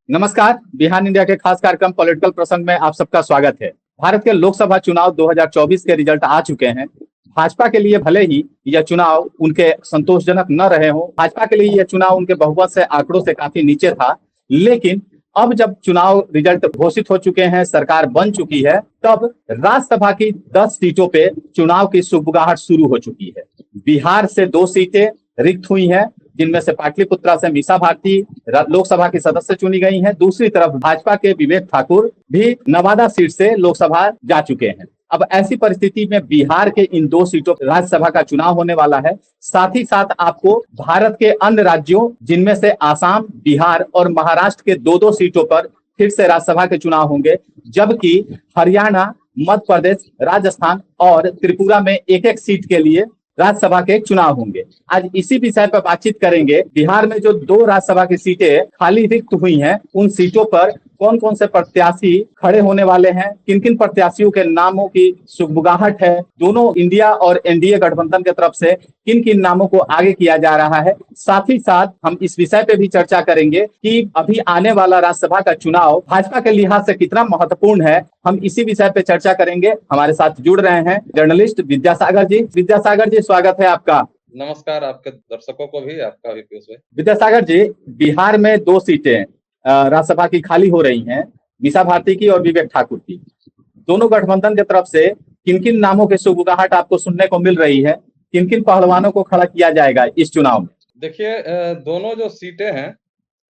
नमस्कार। बिहान इंडिया के खास कार्यक्रम पॉलिटिकल प्रसंग में आप सबका स्वागत है। भारत के लोकसभा चुनाव 2024 के रिजल्ट आ चुके हैं। भाजपा के लिए भले ही यह चुनाव उनके संतोषजनक न रहे हो, भाजपा के लिए यह चुनाव उनके बहुमत से आंकड़ों से काफी नीचे था, लेकिन अब जब चुनाव रिजल्ट घोषित हो चुके हैं, सरकार बन चुकी है, तब राज्यसभा की 10 सीटों पे चुनाव की सुगबुगाहट शुरू हो चुकी है। बिहार से 2 सीटें रिक्त हुई हैं, जिनमें से पाटलिपुत्रा से मीसा भारती लोकसभा की सदस्य चुनी गई हैं। दूसरी तरफ भाजपा के विवेक ठाकुर भी नवादा सीट से लोकसभा जा चुके हैं। अब ऐसी परिस्थिति में बिहार के इन 2 सीटों पर राज्यसभा का चुनाव होने वाला है। साथ ही साथ आपको भारत के अन्य राज्यों, जिनमें से आसाम, बिहार और महाराष्ट्र के 2-2 सीटों पर फिर से राज्यसभा के चुनाव होंगे, जबकि हरियाणा, मध्य प्रदेश, राजस्थान और त्रिपुरा में एक एक सीट के लिए राज्यसभा के चुनाव होंगे। आज इसी विषय पर बातचीत करेंगे। बिहार में जो 2 राज्यसभा की सीटें खाली रिक्त हुई हैं, उन सीटों पर कौन कौन से प्रत्याशी खड़े होने वाले हैं, किन किन प्रत्याशियों के नामों की सुगबुगाहट है, दोनों इंडिया और एनडीए गठबंधन की तरफ से किन किन नामों को आगे किया जा रहा है। साथ ही साथ हम इस विषय पे भी चर्चा करेंगे कि अभी आने वाला राज्यसभा का चुनाव भाजपा के लिहाज से कितना महत्वपूर्ण है। हम इसी विषय पे चर्चा करेंगे। हमारे साथ जुड़ रहे हैं जर्नलिस्ट विद्यासागर जी। विद्यासागर जी, स्वागत है आपका। नमस्कार, आपके दर्शकों को भी, आपका भी पीयूष भाई। विद्यासागर जी, बिहार में 2 सीटें राज्यसभा की खाली हो रही हैं, मीसा भारती की और विवेक ठाकुर की। दोनों गठबंधन की तरफ से किन किन नामों की सुगबुगाहट आपको सुनने को मिल रही है, किन किन पहलवानों को खड़ा किया जाएगा इस चुनाव में? देखिए, दोनों जो सीटें हैं,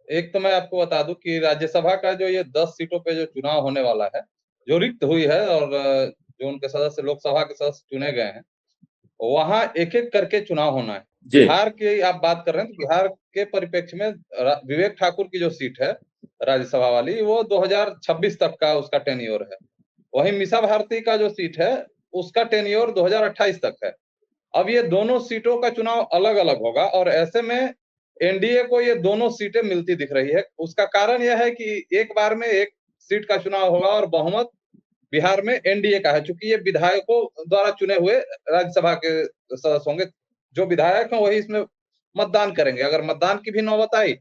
एक तो मैं आपको बता दूं कि राज्यसभा का जो ये 10 सीटों पे जो चुनाव होने वाला है, जो रिक्त हुई है और जो उनके सदस्य लोकसभा के सदस्य चुने गए हैं, वहां एक एक करके चुनाव होना है। बिहार की आप बात कर रहे हैं, तो बिहार के परिप्रेक्ष्य में विवेक ठाकुर की जो सीट है राज्यसभा वाली, वो 2026 तक का उसका टेन्योर है। वहीं मीसा भारती का जो सीट है, उसका टेन्योर 2028 तक है। अब ये दोनों सीटों का चुनाव अलग अलग होगा और ऐसे में एनडीए को ये दोनों सीटें मिलती दिख रही है। उसका कारण यह है कि एक बार में एक सीट का चुनाव होगा और बहुमत बिहार में एनडीए का है, चूंकि ये विधायकों द्वारा चुने हुए राज्यसभा के सदस्य होंगे। जो विधायक हैं वही इसमें मतदान करेंगे। अगर मतदान की भी नौबत आई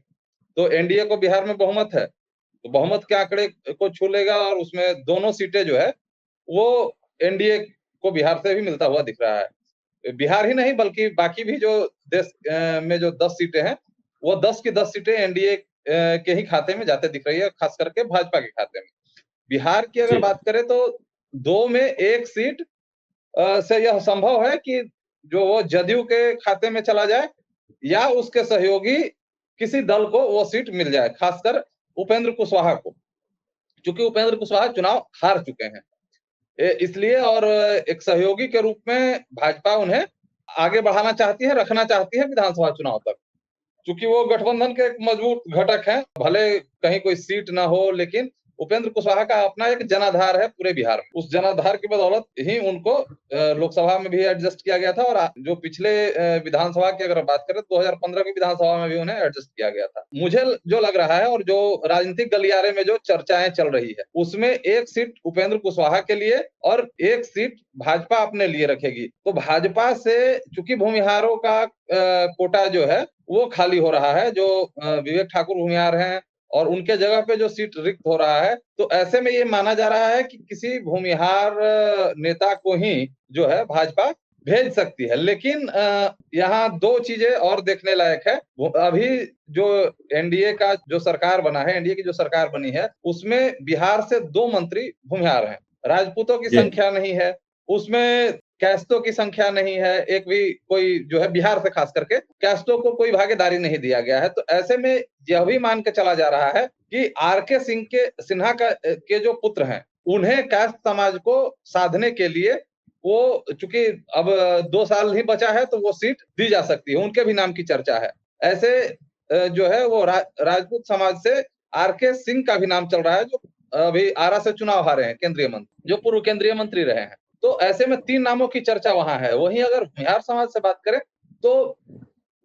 तो एनडीए को बिहार में बहुमत है, तो बहुमत के आंकड़े को छू लेगा और उसमें दोनों सीटें जो है वो एनडीए को बिहार से भी मिलता हुआ दिख रहा है। बिहार ही नहीं बल्कि बाकी भी जो देश में जो 10 सीटें हैं, वो 10 की 10 सीटें एनडीए के ही खाते में जाते दिख रही है, खास करके भाजपा के खाते में। बिहार की अगर बात करें तो 2 में 1 सीट से यह संभव है कि जो वो जदयू के खाते में चला जाए या उसके सहयोगी किसी दल को वो सीट मिल जाए, खासकर उपेंद्र कुशवाहा को, क्योंकि उपेंद्र कुशवाहा चुनाव हार चुके हैं। इसलिए और एक सहयोगी के रूप में भाजपा उन्हें आगे बढ़ाना चाहती है, रखना चाहती है विधानसभा चुनाव तक, क्योंकि वो गठबंधन के एक मजबूत घटक हैं। भले कहीं कोई सीट ना हो, लेकिन उपेंद्र कुशवाहा का अपना एक जनाधार है पूरे बिहार में। उस जनाधार की बदौलत ही उनको लोकसभा में भी एडजस्ट किया गया था और जो पिछले विधानसभा की अगर बात करें 2015 की विधानसभा में भी उन्हें एडजस्ट किया गया था। मुझे जो लग रहा है और जो राजनीतिक गलियारे में जो चर्चाएं चल रही है, उसमें 1 सीट उपेंद्र कुशवाहा के लिए और 1 सीट भाजपा अपने लिए रखेगी। तो भाजपा से चूंकि भूमिहारों का कोटा जो है वो खाली हो रहा है, जो विवेक ठाकुर भूमिहार हैं और उनके जगह पे जो सीट रिक्त हो रहा है, तो ऐसे में ये माना जा रहा है कि किसी भूमिहार नेता को ही जो है भाजपा भेज सकती है। लेकिन यहाँ 2 चीजें और देखने लायक है। अभी जो एनडीए का जो सरकार बना है, एनडीए की जो सरकार बनी है, उसमें बिहार से 2 मंत्री भूमिहार हैं। राजपूतों की संख्या नहीं है उसमें, कैस्टों की संख्या नहीं है, एक भी कोई जो है बिहार से खास करके कैस्टों को कोई भागीदारी नहीं दिया गया है। तो ऐसे में यह भी मान के चला जा रहा है कि आरके सिन्हा के जो पुत्र हैं, उन्हें कैस्ट समाज को साधने के लिए वो, चूंकि अब 2 साल ही बचा है, तो वो सीट दी जा सकती है, उनके भी नाम की चर्चा है। ऐसे जो है वो राजपूत समाज से आरके सिंह का भी नाम चल रहा है, जो अभी आरा से चुनाव हारे हैं, केंद्रीय मंत्री, जो पूर्व केंद्रीय मंत्री रहे हैं। तो ऐसे में 3 नामों की चर्चा वहां है। वहीं अगर बिहार समाज से बात करें तो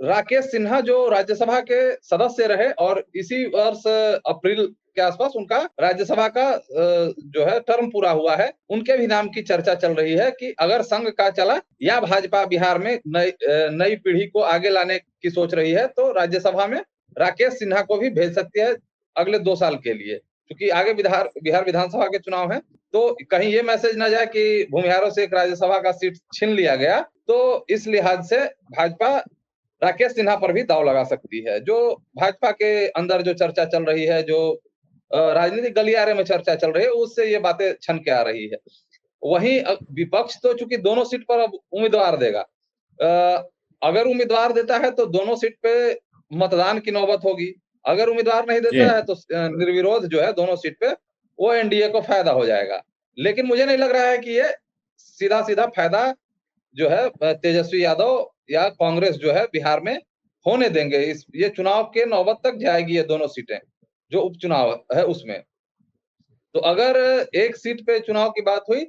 राकेश सिन्हा जो राज्यसभा के सदस्य रहे और इसी वर्ष अप्रैल के आसपास उनका राज्यसभा का जो है टर्म पूरा हुआ है, उनके भी नाम की चर्चा चल रही है कि अगर संघ का चला या भाजपा बिहार में नई पीढ़ी को आगे लाने की सोच रही है, तो राज्यसभा में राकेश सिन्हा को भी भेज सकती है, अगले 2 साल के लिए, क्योंकि आगे बिहार विधानसभा के चुनाव हैं, तो कहीं ये मैसेज ना जाए कि भूमिहारों से एक राज्यसभा का सीट छीन लिया गया। तो इस लिहाज से भाजपा राकेश सिन्हा पर भी दांव लगा सकती है। जो भाजपा के अंदर जो चर्चा चल रही है, जो राजनीतिक गलियारे में चर्चा चल रही है, उससे ये बातें छन के आ रही है। वहीं विपक्ष तो चूंकि दोनों सीट पर अब उम्मीदवार देगा, अगर उम्मीदवार देता है तो दोनों सीट पे मतदान की नौबत होगी। अगर उम्मीदवार नहीं जी देता है तो निर्विरोध जो है दोनों सीट पे, वो एनडीए को फायदा हो जाएगा। लेकिन मुझे नहीं लग रहा है कि ये सीधा-सीधा फायदा जो है तेजस्वी यादव या कांग्रेस जो है बिहार में होने देंगे। ये चुनाव के नौबत तक जाएगी ये दोनों सीटें, जो उपचुनाव है उसमें। तो अगर एक सीट पे चुनाव की बात हुई,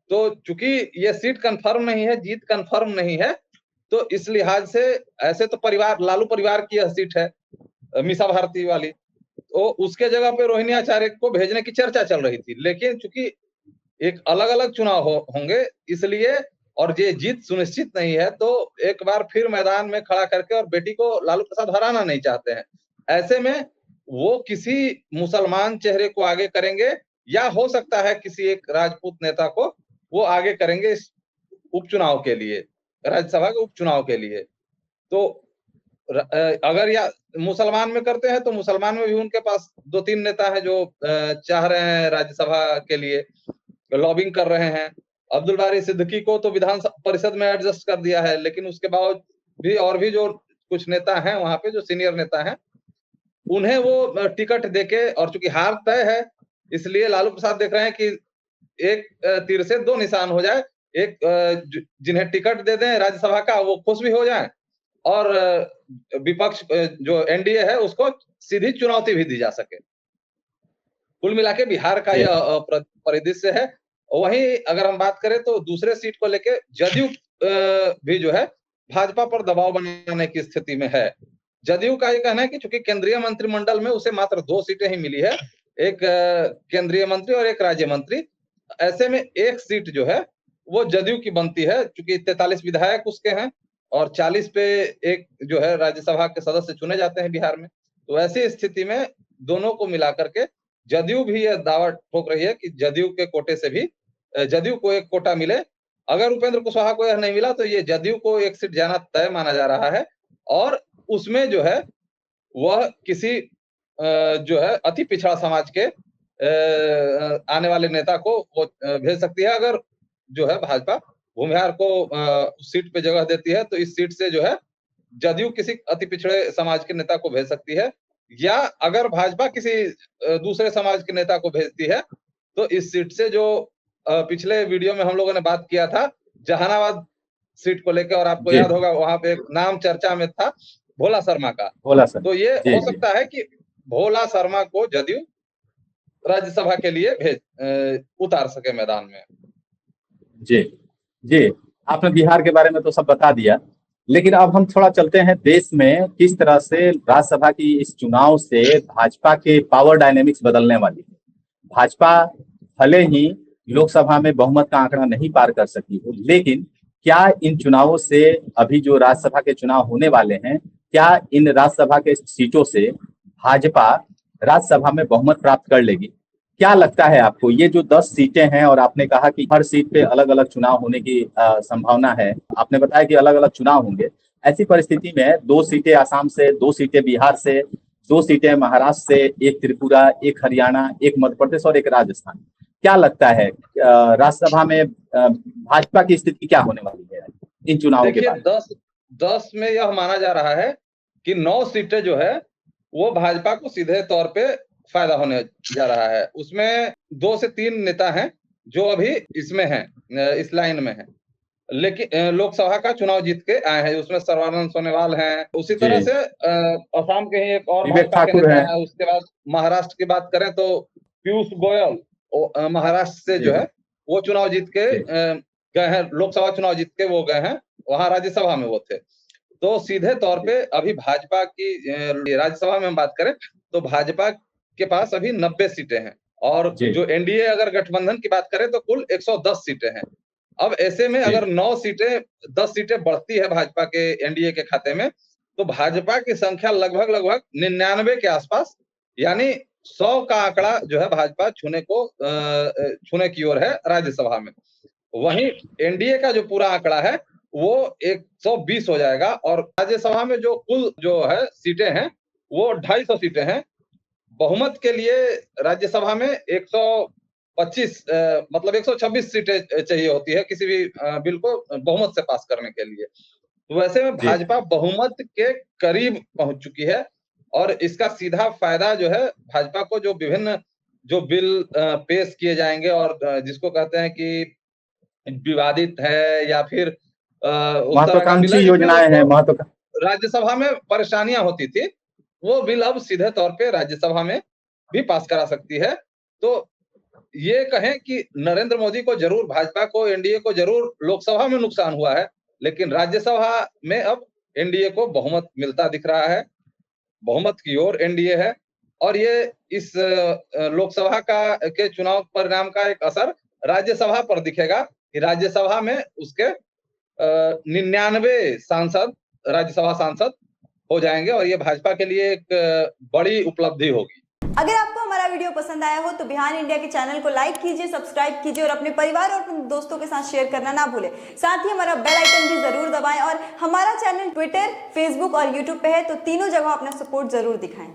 तो चूंकि ये सीट कंफर्म नहीं है, जीत कंफर्म नहीं है, तो इस लिहाज से ऐसे तो लालू परिवार की यह सीट है, मीसा भारती वाली, तो उसके जगह पे रोहिणी आचार्य को भेजने की चर्चा चल रही थी। लेकिन चूंकि एक अलग-अलग चुनाव होंगे, इसलिए और ये जीत सुनिश्चित नहीं है, तो एक बार फिर मैदान में खड़ा करके और बेटी को लालू प्रसाद हराना नहीं चाहते हैं। ऐसे में वो किसी मुसलमान चेहरे को आगे करेंगे, या हो सकता है किसी एक राजपूत नेता को वो आगे करेंगे इस उपचुनाव के लिए, राज्यसभा के उपचुनाव के लिए। तो अगर या मुसलमान में करते हैं, तो मुसलमान में भी उनके पास 2-3 नेता हैं जो चाह रहे हैं राज्यसभा के लिए, लॉबिंग कर रहे हैं। अब्दुल बारी सिद्दीकी को तो विधान परिषद में एडजस्ट कर दिया है, लेकिन उसके बावजूद भी और भी जो कुछ नेता हैं वहां पे, जो सीनियर नेता हैं, उन्हें वो टिकट देके, और चूंकि हार तय है, इसलिए लालू प्रसाद देख रहे हैं कि एक तीर से 2 निशान हो जाए। एक जिन्हें टिकट दे दें राज्यसभा का, वो खुश भी हो जाएं, और विपक्ष जो एनडीए है उसको सीधी चुनौती भी दी जा सके। कुल मिला के बिहार का जी यह परिदृश्य है। वहीं अगर हम बात करें तो दूसरे सीट को लेके जदयू भी जो है भाजपा पर दबाव बनाने की स्थिति में है। जदयू का ये कहना है कि चूंकि केंद्रीय मंत्रिमंडल में उसे मात्र 2 सीटें ही मिली है, एक केंद्रीय मंत्री और एक राज्य मंत्री। ऐसे में एक सीट जो है वो जदयू की बनती है, चूंकि 43 विधायक उसके हैं और 40 पे एक जो है राज्यसभा के सदस्य चुने जाते हैं बिहार में। तो ऐसी स्थिति में दोनों को मिला करके जदयू भी यह दावा ठोक रही है कि जदयू के कोटे से भी जदयू को एक कोटा मिले। अगर उपेंद्र कुशवाहा को यह नहीं मिला, तो ये जदयू को एक सीट जाना तय माना जा रहा है, और उसमें जो है वह किसी जो है अति पिछड़ा समाज के आने वाले नेता को वो भेज सकती है। अगर जो है भाजपा भूमिहार को उस सीट पे जगह देती है, तो इस सीट से जो है जदयू किसी अति पिछड़े समाज के नेता को भेज सकती है, या अगर भाजपा किसी दूसरे समाज के नेता को भेजती है, तो इस सीट से जो पिछले वीडियो में हम लोगों ने बात किया था जहानाबाद सीट को लेकर, और आपको जी याद होगा वहां पे एक नाम चर्चा में था भोला शर्मा का। बोला सर। तो ये जी हो जी सकता है कि भोला शर्मा को जदयू राज्यसभा के लिए उतार सके मैदान में। जी जी आपने बिहार के बारे में तो सब बता दिया, लेकिन अब हम थोड़ा चलते हैं देश में किस तरह से राज्यसभा की इस चुनाव से भाजपा के पावर डायनेमिक्स बदलने वाली है। भाजपा भले ही लोकसभा में बहुमत का आंकड़ा नहीं पार कर सकी हो, लेकिन क्या इन चुनावों से, अभी जो राज्यसभा के चुनाव होने वाले हैं, क्या इन राज्यसभा के सीटों से भाजपा राज्यसभा में बहुमत प्राप्त कर लेगी? क्या लगता है आपको, ये जो 10 सीटें हैं और आपने कहा कि हर सीट पे अलग अलग चुनाव होने की संभावना है, आपने बताया कि अलग अलग चुनाव होंगे, ऐसी परिस्थिति में 2 सीटें आसाम से, 2 सीटें बिहार से, 2 सीटें महाराष्ट्र से, एक त्रिपुरा, एक हरियाणा, एक मध्य प्रदेश और एक राजस्थान, क्या लगता है राज्यसभा में भाजपा की स्थिति क्या होने वाली है इन चुनावों के देखिए, बाद? 10 में यह माना जा रहा है कि 9 सीटें जो है वो भाजपा को सीधे तौर पे फायदा होने जा रहा है। उसमें 2 से 3 नेता हैं जो अभी इसमें हैं, इस लाइन में हैं, लेकिन लोकसभा का चुनाव जीत के आए हैं। उसमें सर्बानंद सोनोवाल हैं, उसी तरह जी से असम के ही एक और विवेक भाजपा के ठाकुर नेता है। हैं। उसके बाद महाराष्ट्र की बात करें तो पीयूष गोयल महाराष्ट्र से जी जो है वो चुनाव जीत के जी गए हैं, लोकसभा चुनाव जीत के वो गए हैं, वहां राज्यसभा में वो थे। तो सीधे तौर पे अभी भाजपा की राज्यसभा में हम बात करें तो भाजपा के पास अभी 90 सीटें हैं, और जी जो एनडीए अगर गठबंधन की बात करें तो कुल 110 सीटें हैं। अब ऐसे में जी अगर 9 सीटें 10 सीटें बढ़ती है भाजपा के एनडीए के खाते में, तो भाजपा की संख्या लगभग 99 के आसपास, यानी 100 का आंकड़ा जो है भाजपा छूने की ओर है राज्यसभा में। वहीं एनडीए का जो पूरा आंकड़ा है वो 120 हो जाएगा और राज्यसभा में जो कुल जो है सीटें हैं वो 250 सीटें हैं। बहुमत के लिए राज्यसभा में 125 मतलब 126 सीटें चाहिए होती है किसी भी बिल को बहुमत से पास करने के लिए। तो वैसे में जी भाजपा बहुमत के करीब पहुंच चुकी है और इसका सीधा फायदा जो है भाजपा को जो विभिन्न जो बिल पेश किए जाएंगे और जिसको कहते हैं कि विवादित है या फिर उस तरह का बिल महत्वाकांक्षी है जिसमें योजनाएं हैं उसको महत्व। राज्यसभा में परेशानियां होती थी, वो बिल अब सीधे तौर पे राज्यसभा में भी पास करा सकती है। तो ये कहें कि नरेंद्र मोदी को जरूर, भाजपा को, एनडीए को जरूर लोकसभा में नुकसान हुआ है, लेकिन राज्यसभा में अब एनडीए को बहुमत मिलता दिख रहा है। बहुमत की ओर एनडीए है और ये इस लोकसभा का के चुनाव परिणाम का एक असर राज्यसभा पर दिखेगा कि राज्यसभा में उसके 99 सांसद, राज्यसभा सांसद हो जाएंगे और ये भाजपा के लिए एक बड़ी उपलब्धि होगी। अगर आपको हमारा वीडियो पसंद आया हो तो बिहान इंडिया के चैनल को लाइक कीजिए, सब्सक्राइब कीजिए और अपने परिवार और अपने दोस्तों के साथ शेयर करना ना भूलें। साथ ही हमारा बेल आइकन भी जरूर दबाएं और हमारा चैनल ट्विटर, फेसबुक और यूट्यूब पे है, तो तीनों जगह अपना सपोर्ट जरूर दिखाएं।